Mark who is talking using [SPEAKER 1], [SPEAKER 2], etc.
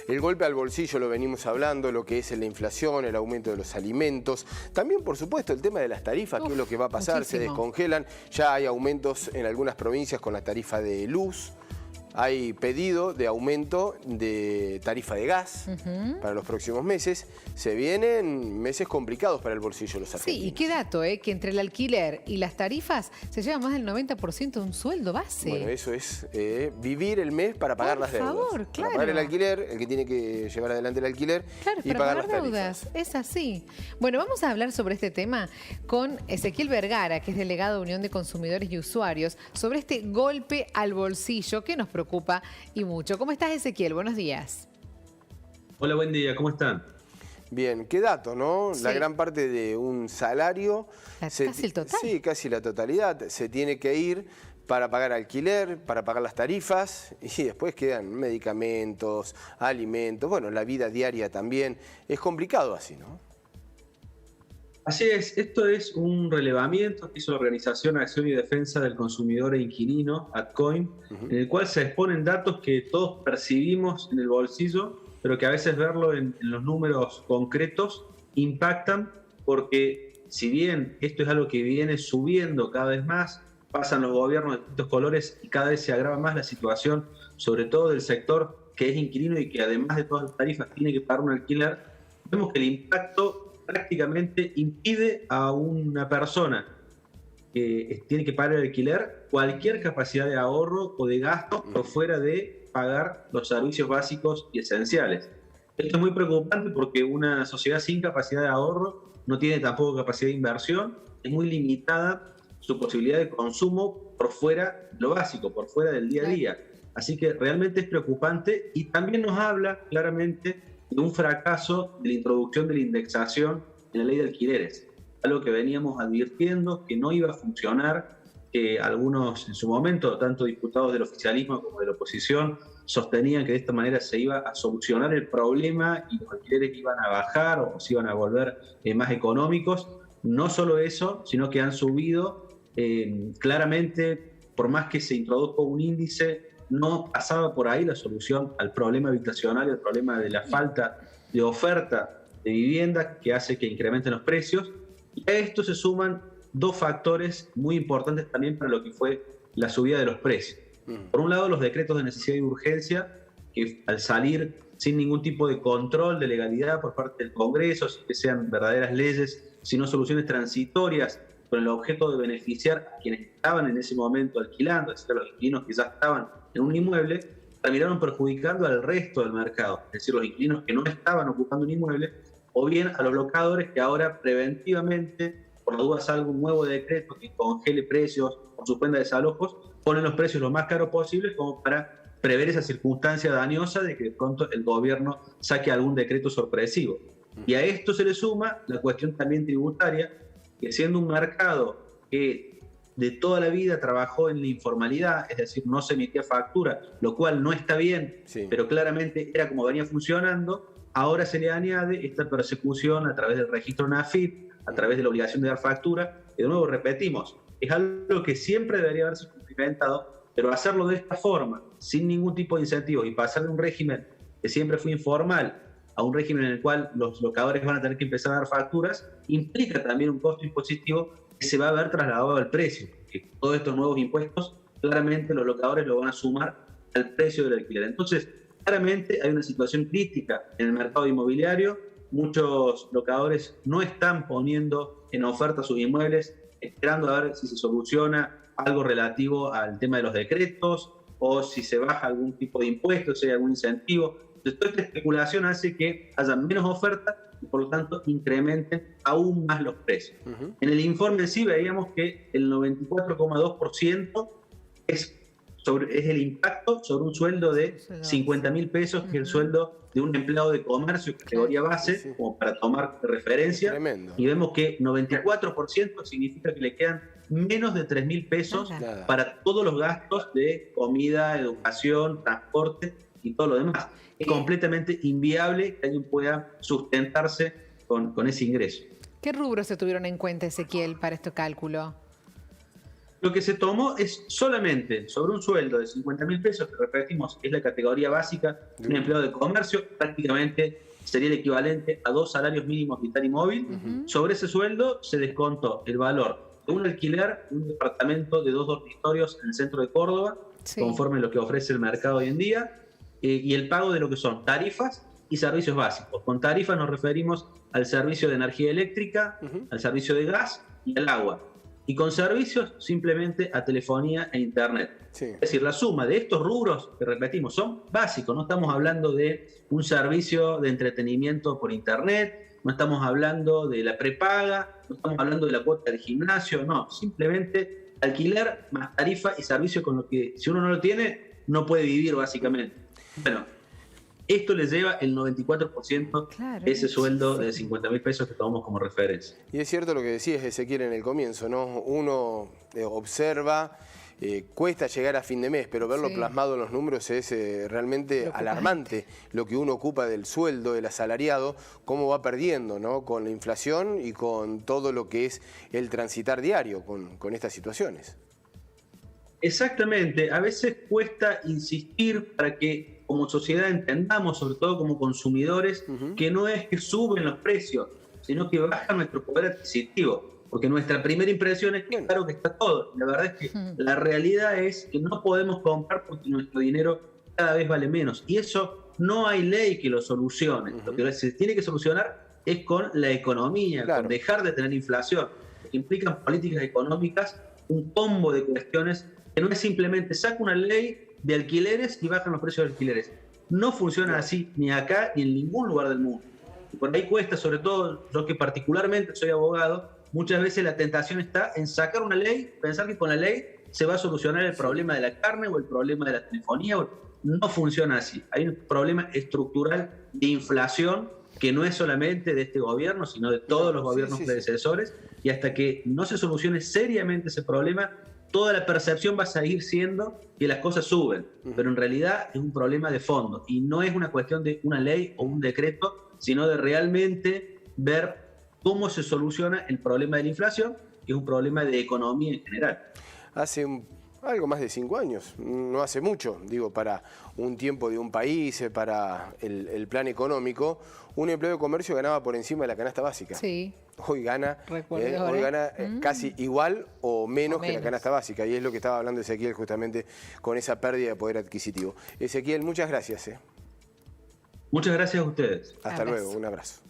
[SPEAKER 1] El golpe al bolsillo lo venimos hablando, lo que es la inflación, el aumento de los alimentos. También, por supuesto, el tema de las tarifas, qué es lo que va a pasar,
[SPEAKER 2] muchísimo.
[SPEAKER 1] se descongelan. Ya hay aumentos en algunas provincias con la tarifa de luz. Hay pedido de aumento de tarifa de gas para los próximos meses. Se vienen meses complicados para el bolsillo de los argentinos.
[SPEAKER 2] Sí, y qué dato, que entre el alquiler y las tarifas se lleva más del 90% de un sueldo base.
[SPEAKER 1] Bueno, eso es vivir el mes para pagar las deudas.
[SPEAKER 2] Por favor, claro.
[SPEAKER 1] Para pagar el alquiler, el que tiene que llevar adelante el alquiler,
[SPEAKER 2] Claro,
[SPEAKER 1] y
[SPEAKER 2] para
[SPEAKER 1] pagar
[SPEAKER 2] pagar
[SPEAKER 1] las
[SPEAKER 2] deudas,
[SPEAKER 1] tarifas.
[SPEAKER 2] es así. Bueno, vamos a hablar sobre este tema con Ezequiel Vergara, que es delegado de Unión de Consumidores y Usuarios, sobre este golpe al bolsillo que nos preocupa y mucho. ¿Cómo estás, Ezequiel? Buenos días.
[SPEAKER 3] Hola, buen día, ¿cómo están?
[SPEAKER 1] Bien, qué dato, ¿no?
[SPEAKER 2] Sí.
[SPEAKER 1] La gran parte de un salario...
[SPEAKER 2] Casi el total.
[SPEAKER 1] Sí, casi la totalidad. Se tiene que ir para pagar alquiler, para pagar las tarifas, y después quedan medicamentos, alimentos, bueno, la vida diaria también. Es complicado así, ¿no?
[SPEAKER 3] Así es, esto es un relevamiento que hizo la Organización Acción y Defensa del Consumidor e Inquilino, ADCOIN, en el cual se exponen datos que todos percibimos en el bolsillo, pero que a veces verlo en los números concretos impactan, porque si bien esto es algo que viene subiendo cada vez más, pasan los gobiernos de distintos colores y cada vez se agrava más la situación, sobre todo del sector que es inquilino y que además de todas las tarifas tiene que pagar un alquiler, vemos que el impacto prácticamente impide a una persona que tiene que pagar el alquiler cualquier capacidad de ahorro o de gasto por fuera de pagar los servicios básicos y esenciales. Esto es muy preocupante porque una sociedad sin capacidad de ahorro no tiene tampoco capacidad de inversión, es muy limitada su posibilidad de consumo por fuera de lo básico, por fuera del día a día. Así que realmente es preocupante y también nos habla claramente de un fracaso de la introducción de la indexación en la ley de alquileres, algo que veníamos advirtiendo que no iba a funcionar, que algunos en su momento, tanto diputados del oficialismo como de la oposición, sostenían que de esta manera se iba a solucionar el problema y los alquileres iban a bajar o se iban a volver más económicos. No solo eso, sino que han subido claramente, por más que se introduzca un índice, no pasaba por ahí la solución al problema habitacional y al problema de la falta de oferta de vivienda que hace que incrementen los precios. Y a esto se suman dos factores muy importantes también para lo que fue la subida de los precios. Por un lado, los decretos de necesidad y urgencia, que al salir sin ningún tipo de control de legalidad por parte del Congreso, sin que sean verdaderas leyes, sino soluciones transitorias con el objeto de beneficiar a quienes estaban en ese momento alquilando, es decir, a los inquilinos que ya estaban en un inmueble, terminaron perjudicando al resto del mercado, es decir, los inquilinos que no estaban ocupando un inmueble, o bien a los locadores que ahora preventivamente, por la duda salga un nuevo decreto que congele precios o suspenda desalojos, ponen los precios lo más caros posible como para prever esa circunstancia dañosa de que de pronto el gobierno saque algún decreto sorpresivo. Y a esto se le suma la cuestión también tributaria, que siendo un mercado que de toda la vida trabajó en la informalidad, es decir, no se emitía factura, lo cual no está bien, pero claramente era como venía funcionando, ahora se le añade esta persecución a través del registro NAFIP, a través de la obligación de dar factura, y de nuevo repetimos, es algo que siempre debería haberse cumplimentado, pero hacerlo de esta forma, sin ningún tipo de incentivos, y pasar de un régimen que siempre fue informal a un régimen en el cual los locadores van a tener que empezar a dar facturas, implica también un costo impositivo que se va a ver trasladado al precio, porque todos estos nuevos impuestos claramente los locadores lo van a sumar al precio del alquiler. Entonces, claramente hay una situación crítica en el mercado inmobiliario, muchos locadores no están poniendo en oferta sus inmuebles, esperando a ver si se soluciona algo relativo al tema de los decretos o si se baja algún tipo de impuesto, si hay algún incentivo. Entonces, toda esta especulación hace que haya menos oferta y por lo tanto incrementen aún más los precios. En el informe en sí veíamos que el 94,2% es el impacto sobre un sueldo de 50.000 pesos, que es el sueldo de un empleado de comercio, categoría base, como para tomar de referencia.
[SPEAKER 1] Tremendo.
[SPEAKER 3] Y vemos que 94% significa que le quedan menos de 3.000 pesos para todos los gastos de comida, educación, transporte y todo lo demás. Es completamente inviable que alguien pueda sustentarse con ese ingreso.
[SPEAKER 2] ¿Qué rubros se tuvieron en cuenta, Ezequiel, para este cálculo?
[SPEAKER 3] lo que se tomó es solamente sobre un sueldo de 50.000 pesos, que repetimos, es la categoría básica de un empleado de comercio, prácticamente sería el equivalente a 2 salarios mínimos vital y móvil. Sobre ese sueldo se descontó el valor de un alquiler de un departamento de 2 dormitorios en el centro de Córdoba, conforme a lo que ofrece el mercado hoy en día, y el pago de lo que son tarifas y servicios básicos. Con tarifas nos referimos al servicio de energía eléctrica, al servicio de gas y al agua. Y con servicios simplemente a telefonía e internet. Es decir, la suma de estos rubros, que repetimos, son básicos. No estamos hablando de un servicio de entretenimiento por internet, no estamos hablando de la prepaga, no estamos hablando de la cuota del gimnasio, no. Simplemente alquiler más tarifa y servicio con lo que, si uno no lo tiene, no puede vivir básicamente. Bueno, esto le lleva el 94% de ese sueldo de 50.000 pesos que tomamos como referencia.
[SPEAKER 1] Y es cierto lo que decías, Ezequiel, en el comienzo, ¿no? Uno observa, cuesta llegar a fin de mes, pero verlo plasmado en los números es realmente alarmante. Lo que uno ocupa del sueldo, del asalariado, cómo va perdiendo, ¿no? Con la inflación y con todo lo que es el transitar diario con estas situaciones.
[SPEAKER 3] Exactamente, a veces cuesta insistir para que como sociedad entendamos, sobre todo como consumidores, que no es que suben los precios, sino que baja nuestro poder adquisitivo, porque nuestra primera impresión es que claro que está todo. La verdad es que la realidad es que no podemos comprar porque nuestro dinero cada vez vale menos, y eso no hay ley que lo solucione. Lo que se tiene que solucionar es con la economía, con dejar de tener inflación, que implican políticas económicas, un combo de cuestiones que no es simplemente saca una ley de alquileres y bajan los precios de alquileres. No funciona así ni acá ni en ningún lugar del mundo. Y por ahí cuesta, sobre todo yo que particularmente soy abogado, muchas veces la tentación está en sacar una ley, pensar que con la ley se va a solucionar el problema de la carne o el problema de la telefonía. No funciona así. Hay un problema estructural de inflación que no es solamente de este gobierno, sino de todos los gobiernos predecesores, y hasta que no se solucione seriamente ese problema, toda la percepción va a seguir siendo que las cosas suben, pero en realidad es un problema de fondo y no es una cuestión de una ley o un decreto, sino de realmente ver cómo se soluciona el problema de la inflación, que es un problema de economía en general.
[SPEAKER 1] Hace algo más de 5 años, no hace mucho, digo, para un tiempo de un país, para el plan económico, un empleado de comercio ganaba por encima de la canasta básica.
[SPEAKER 2] Sí.
[SPEAKER 1] Hoy gana, casi igual o menos que la canasta básica, y es lo que estaba hablando Ezequiel justamente con esa pérdida de poder adquisitivo. Ezequiel, muchas gracias.
[SPEAKER 3] Muchas gracias a ustedes.
[SPEAKER 1] Hasta luego, un abrazo.